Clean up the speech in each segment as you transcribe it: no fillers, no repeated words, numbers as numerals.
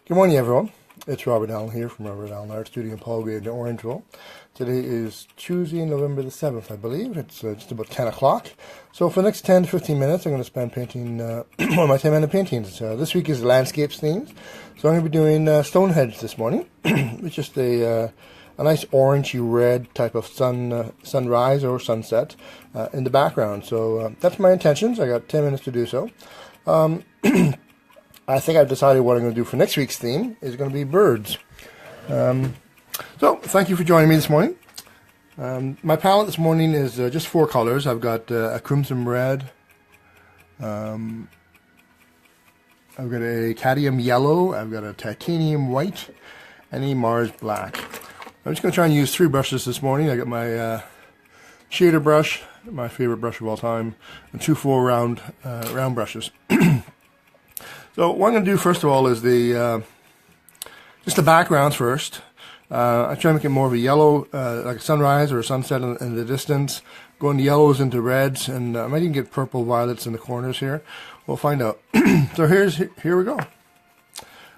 Good morning, everyone. It's Robert Allen here from Robert Allen Art Studio in Paul Gray in Orangeville. Today is Tuesday, November the 7th, I believe. It's just about 10 o'clock. So for the next 10 to 15 minutes, I'm going to spend painting one of my 10-minute paintings. This week is landscapes themes. So I'm going to be doing Stonehenge this morning. It's just a nice orangey red type of sunrise or sunset in the background. So that's my intentions. I got 10 minutes to do so. I think I've decided what I'm going to do for next week's theme is going to be birds. So, thank you for joining me this morning. My palette this morning is just 4 colors. I've got a crimson red, I've got a cadmium yellow, I've got a titanium white, and a Mars black. I'm just going to try and use 3 brushes this morning. I got my shader brush, my favorite brush of all time, and 2 4 round brushes. So what I'm going to do first of all is just the backgrounds first. I try to make it more of a yellow, like a sunrise or a sunset in the distance, going the yellows into reds, and I might even get purple violets in the corners here. We'll find out. So here we go.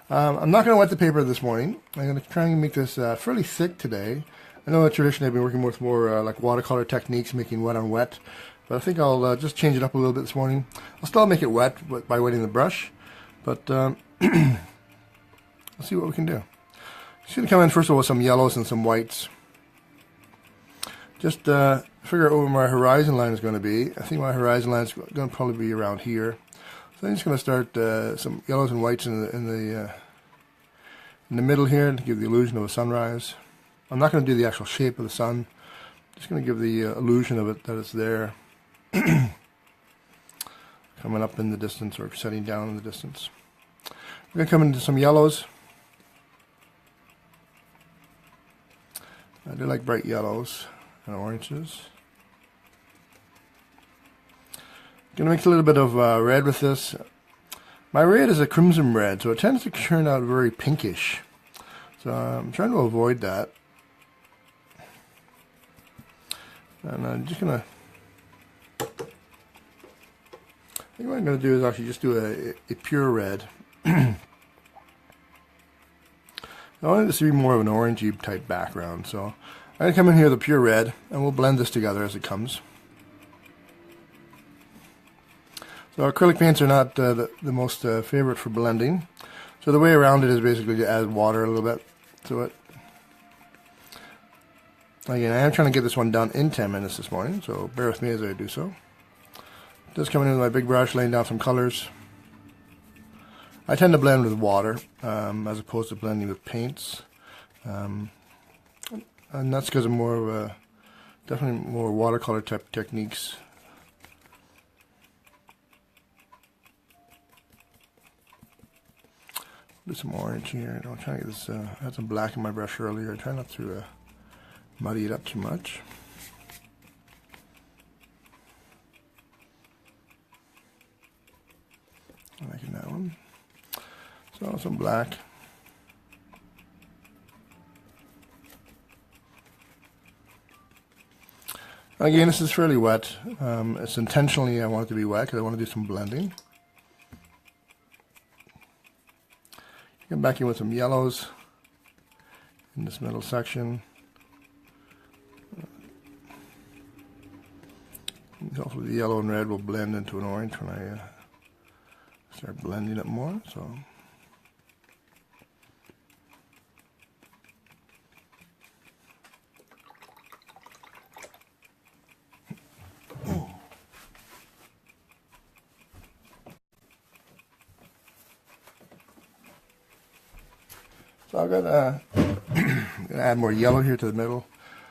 I'm not going to wet the paper this morning. I'm going to try and make this fairly thick today. I know that traditionally I've been working with more like watercolor techniques, making wet on wet, but I think I'll just change it up a little bit this morning. I'll still make it wet by wetting the brush. But let's see what we can do. Just going to come in first of all with some yellows and some whites. Just figure out where my horizon line is going to be. I think my horizon line is going to probably be around here. So I'm just going to start some yellows and whites in the middle here to give the illusion of a sunrise. I'm not going to do the actual shape of the sun. I'm just going to give the illusion of it that it's there. Coming up in the distance or setting down in the distance. We're going to come into some yellows. I do like bright yellows and oranges. Going to mix a little bit of red with this. My red is a crimson red, so it tends to turn out very pinkish. So I'm trying to avoid that. And I'm just going to... I think what I'm going to do is actually just do a pure red. I wanted this to be more of an orangey type background, so I'm going to come in here with a pure red, and we'll blend this together as it comes. So acrylic paints are not the most favorite for blending, so the way around it is basically to add water a little bit to it. Again, I am trying to get this one done in 10 minutes this morning, so bear with me as I do so. Just coming in with my big brush, laying down some colors. I tend to blend with water as opposed to blending with paints, and that's because I'm more of a definitely more watercolor type techniques. Do some orange here. I'm trying to get this. I had some black in my brush earlier. I try not to muddy it up too much. I'm liking that one. So some black. Again, this is fairly wet. It's intentionally I want it to be wet because I want to do some blending. Come back in with some yellows in this middle section. Hopefully the yellow and red will blend into an orange when I start blending it more. So I've got to add more yellow here to the middle.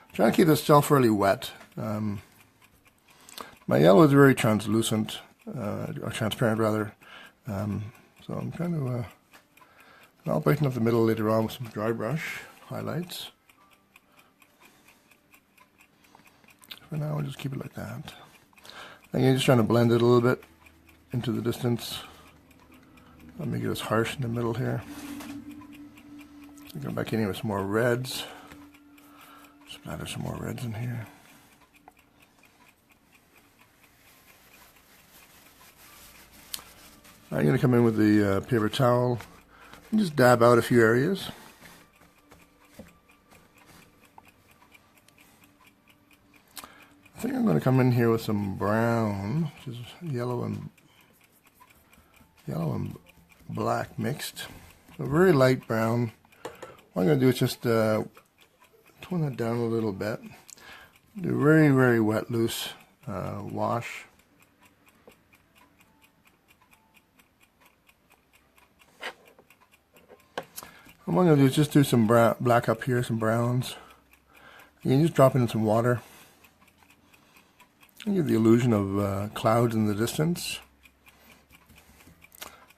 I'm trying to keep this still fairly wet. My yellow is very translucent, or transparent rather. So I'm trying to, I'll brighten up the middle later on with some dry brush highlights. For now, I'll just keep it like that. Again, just trying to blend it a little bit into the distance. I'll make it as harsh in the middle here. Go back in here with some more reds. Splatter some more reds in here. I'm going to come in with the paper towel, And just dab out a few areas. I think I'm going to come in here with some brown, which is yellow and black mixed. A very light brown. What I'm going to do is just tone that down a little bit. Do a very, very wet, loose wash. What I'm going to do is just do some black up here, some browns. You can just drop in some water. And give the illusion of clouds in the distance.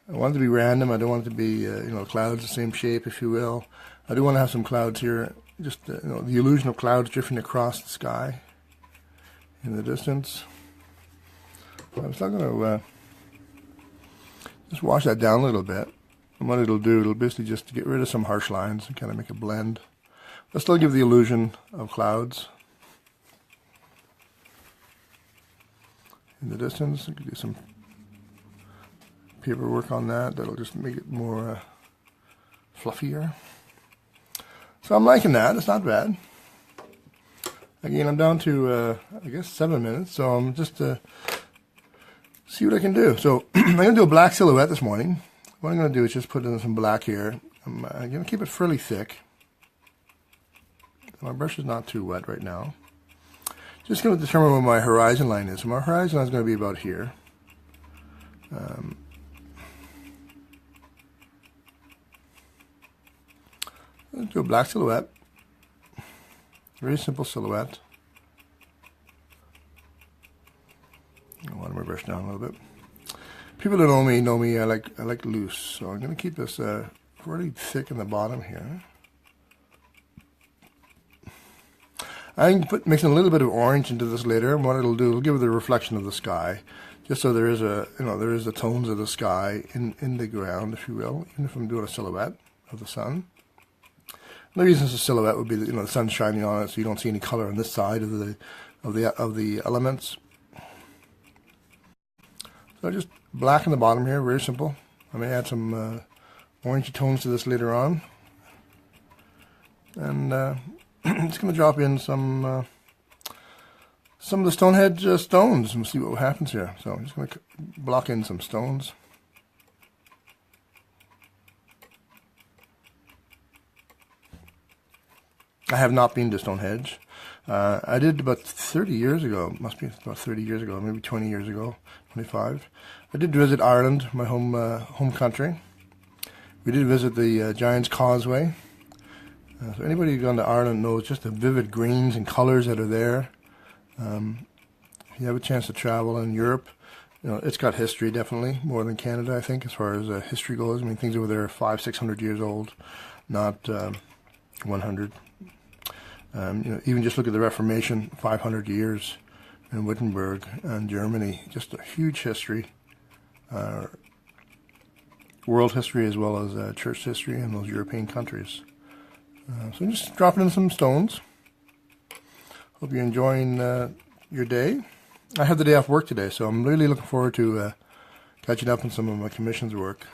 I want it to be random. I don't want it to be, clouds the same shape, if you will. I do want to have some clouds here. Just, the illusion of clouds drifting across the sky in the distance. I'm still going to just wash that down a little bit. And what it'll do, it'll basically just get rid of some harsh lines and kind of make a blend. But still give the illusion of clouds in the distance. I could do some paperwork on that. That'll just make it more fluffier. So I'm liking that. It's not bad. Again, I'm down to, I guess, 7 minutes. So I'm just see what I can do. So I'm going to do a black silhouette this morning. What I'm going to do is just put in some black here. I'm going to keep it fairly thick. My brush is not too wet right now. Just going to determine what my horizon line is. So my horizon line is going to be about here. Let's do a black silhouette. Very simple silhouette. I want my brush down a little bit. People that know me. I like loose, so I'm going to keep this really thick in the bottom here. I'm mixing a little bit of orange into this later, and what it'll do, it'll give it the reflection of the sky, just so there is the tones of the sky in the ground, if you will, even if I'm doing a silhouette of the sun. The reason it's a silhouette would be that the sun's shining on it, so you don't see any color on this side of the elements. So just black in the bottom here, very simple. I may add some orangey tones to this later on, and I'm just going to drop in some of the Stonehenge stones and see what happens here. So I'm just going to block in some stones. I have not been to Stonehenge. I did about 30 years ago, must be about 30 years ago, maybe 20 years ago, 25. I did visit Ireland, my home country. We did visit the Giant's Causeway. So anybody who's gone to Ireland knows just the vivid greens and colors that are there. If you have a chance to travel in Europe, it's got history, definitely, more than Canada, I think, as far as history goes. I mean, things over there are 500-600 years old, not 100. Even just look at the Reformation, 500 years in Wittenberg and Germany, just a huge history, world history as well as church history in those European countries. So I'm just dropping in some stones. Hope you're enjoying your day. I have the day off work today, so I'm really looking forward to catching up on some of my commissions work.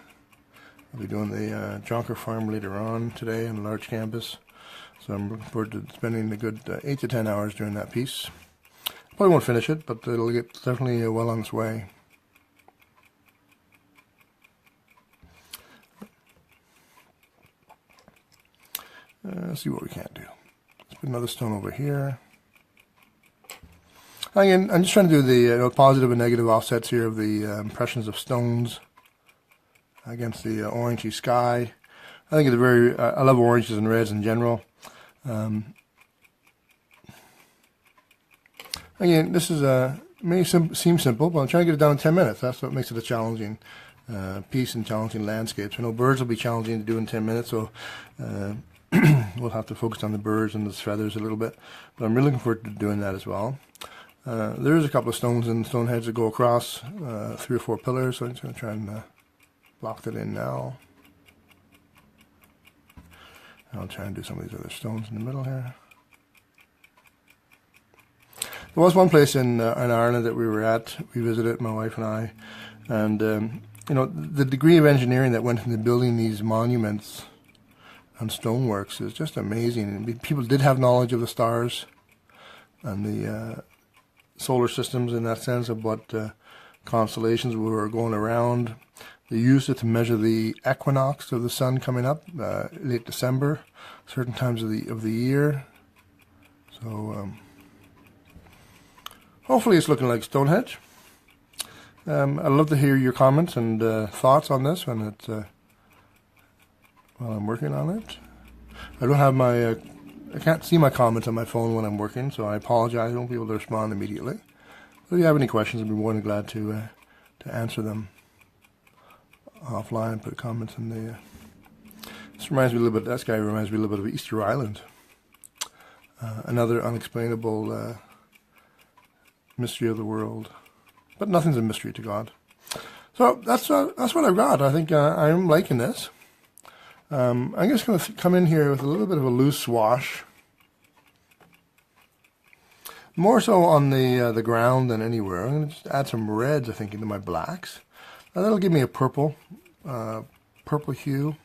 I'll be doing the Jonker Farm later on today on a large campus. So I'm looking forward to spending a good 8 to 10 hours doing that piece. Probably won't finish it, but it'll get definitely well on its way. Let's see what we can do. Let's put another stone over here. Again, I'm just trying to do the positive and negative offsets here of the impressions of stones against the orangey sky. I think it's I love oranges and reds in general. Again, this is may seem simple, but I'm trying to get it down in 10 minutes. That's what makes it a challenging piece and challenging landscapes. I know birds will be challenging to do in 10 minutes, so we'll have to focus on the birds and the feathers a little bit. But I'm really looking forward to doing that as well. There is a couple of stones in Stonehenge that go across 3 or 4 pillars, so I'm just going to try and block that in now. I'll try and do some of these other stones in the middle here. There was one place in Ireland that we were at. We visited, my wife and I, and you know, the degree of engineering that went into building these monuments and stoneworks is just amazing. And people did have knowledge of the stars and the solar systems in that sense of what constellations were going around. They used it to measure the equinox of the sun coming up, late December, certain times of the year. So hopefully it's looking like Stonehenge. I'd love to hear your comments and thoughts on this when it's while I'm working on it. I don't have my I can't see my comments on my phone when I'm working, so I apologize. I won't be able to respond immediately. But if you have any questions, I'd be more than glad to answer them offline. Put comments in the. This reminds me a little bit. That guy reminds me a little bit of Easter Island. Another unexplainable mystery of the world, but nothing's a mystery to God. So that's what I've got. I think I'm liking this. I'm just going to come in here with a little bit of a loose wash, more so on the ground than anywhere. I'm going to just add some reds, I think, into my blacks. Now that'll give me a purple hue.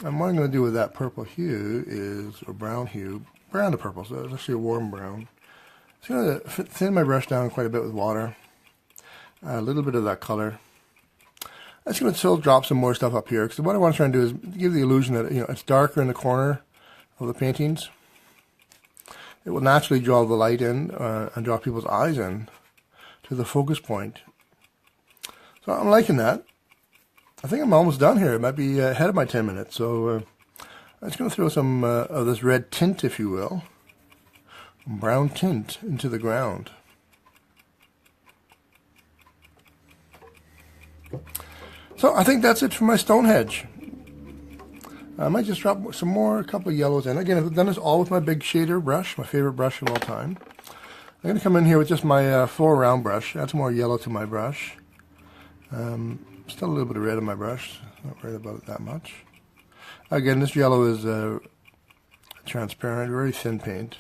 And what I'm going to do with that purple hue is, or brown hue, brown to purple, so it's actually a warm brown. Just going to thin my brush down quite a bit with water, add a little bit of that color. I'm just going to still drop some more stuff up here, because what I want to try and do is give the illusion that, you know, it's darker in the corner of the paintings. It will naturally draw the light in and draw people's eyes in to the focus point. So I'm liking that. I think I'm almost done here. It might be ahead of my 10 minutes. So I'm just going to throw some of this red tint, if you will, brown tint into the ground. So I think that's it for my Stonehenge. I might just drop a couple of yellows in. Again, I've done this all with my big shader brush, my favorite brush of all time. I'm going to come in here with just my full round brush, add some more yellow to my brush. Still a little bit of red in my brush, not worried about it that much. Again, this yellow is transparent, very thin paint.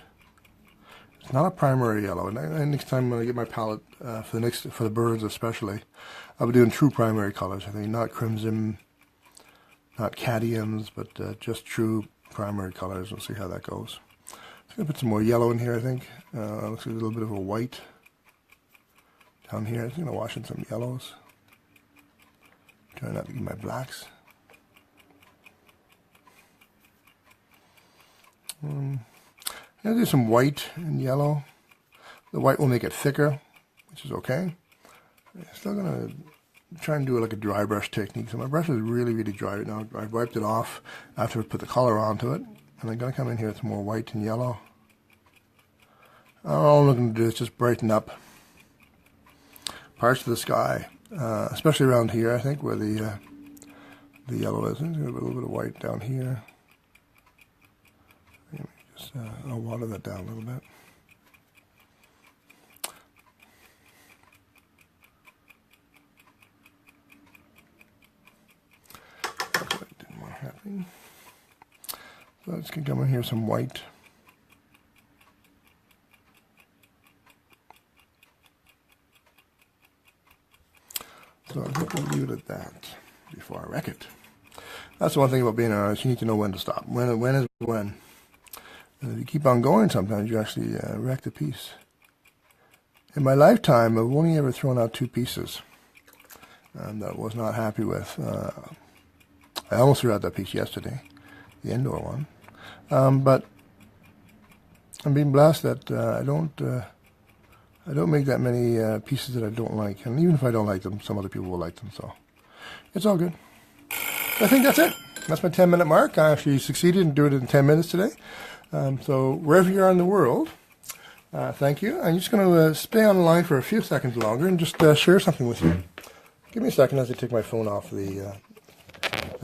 It's not a primary yellow. And next time when I get my palette for the birds especially, I'll be doing true primary colors. I think not crimson, not cadmiums, but just true primary colors. We'll see how that goes. I'm going to put some more yellow in here, I think. Looks like a little bit of a white down here. I'm just going to wash in some yellows. Try not to get my blacks. I'm going to do some white and yellow. The white will make it thicker, which is okay. I'm still going to try and do it like a dry brush technique. So my brush is really, really dry right now. I wiped it off after I put the color onto it. And I'm going to come in here with some more white and yellow. All I'm looking to do is just brighten up parts of the sky, especially around here, I think, where the yellow is. There's a little bit of white down here. Just I'll water that down a little bit. That's what I didn't want happening. So let's get going here with some white. So I think we'll leave it at that before I wreck it. That's the one thing about being an artist. You need to know when to stop. When is when. And if you keep on going, sometimes you actually wreck the piece. In my lifetime, I've only ever thrown out 2 pieces that I was not happy with. I almost threw out that piece yesterday, the indoor one. But I'm being blessed that I don't make that many pieces that I don't like. And even if I don't like them, some other people will like them. So it's all good. I think that's it. That's my 10-minute mark. I actually succeeded in doing it in 10 minutes today. So wherever you are in the world, thank you. I'm just going to stay on the line for a few seconds longer and just share something with you. Give me a second as I take my phone off the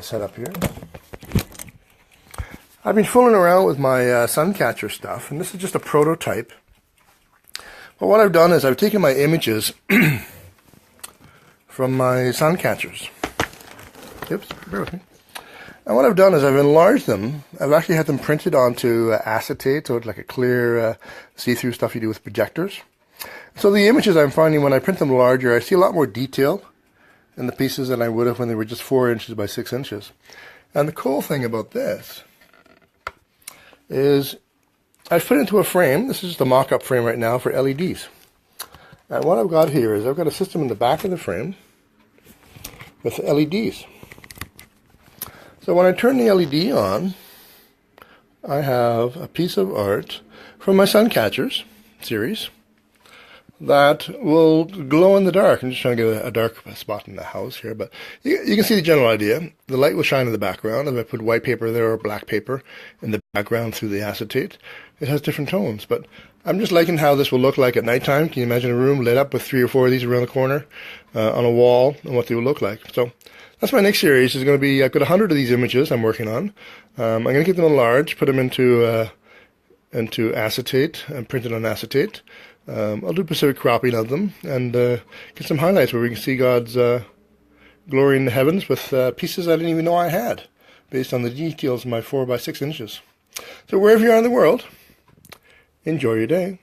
setup here. I've been fooling around with my sun catcher stuff, and this is just a prototype. But what I've done is I've taken my images from my sun catchers. Oops, bear with me. And what I've done is I've enlarged them. I've actually had them printed onto acetate, so it's like a clear see-through stuff you do with projectors. So the images I'm finding when I print them larger, I see a lot more detail in the pieces than I would have when they were just 4 inches by 6 inches. And the cool thing about this is I've put it into a frame. This is the mock-up frame right now for LEDs. And what I've got here is I've got a system in the back of the frame with LEDs. So when I turn the LED on, I have a piece of art from my sun catchers series that will glow in the dark. I'm just trying to get a dark spot in the house here, but you can see the general idea. The light will shine in the background. If I put white paper there or black paper in the background through the acetate, it has different tones. But I'm just liking how this will look like at nighttime. Can you imagine a room lit up with 3 or 4 of these around the corner on a wall, and what they will look like? So that's my next series. Is going to be, I've got 100 of these images I'm working on. I'm going to get them in large, put them into acetate and print it on acetate. I'll do Pacific cropping of them and get some highlights where we can see God's glory in the heavens with pieces I didn't even know I had, based on the details of my 4 by 6 inches. So wherever you are in the world, enjoy your day.